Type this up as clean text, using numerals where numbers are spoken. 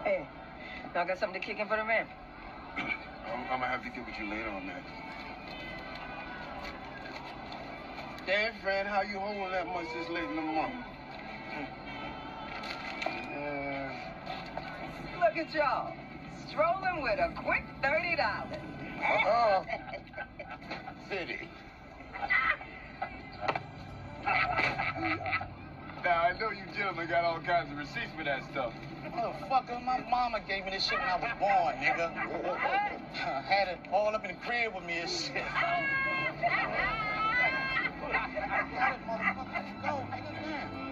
Hey, y'all got something to kick in for the man? I'm gonna have to get with you later on that. Dan, Fred, how you holding that much this late in the morning? Look at y'all. Strolling with a quick $30. City. Now, I know you gentlemen got all kinds of receipts for that stuff. Motherfucker, my mama gave me this shit when I was born, nigga. Had it all up in the crib with me and shit. Got it, motherfucker. Let's go, nigga. Damn.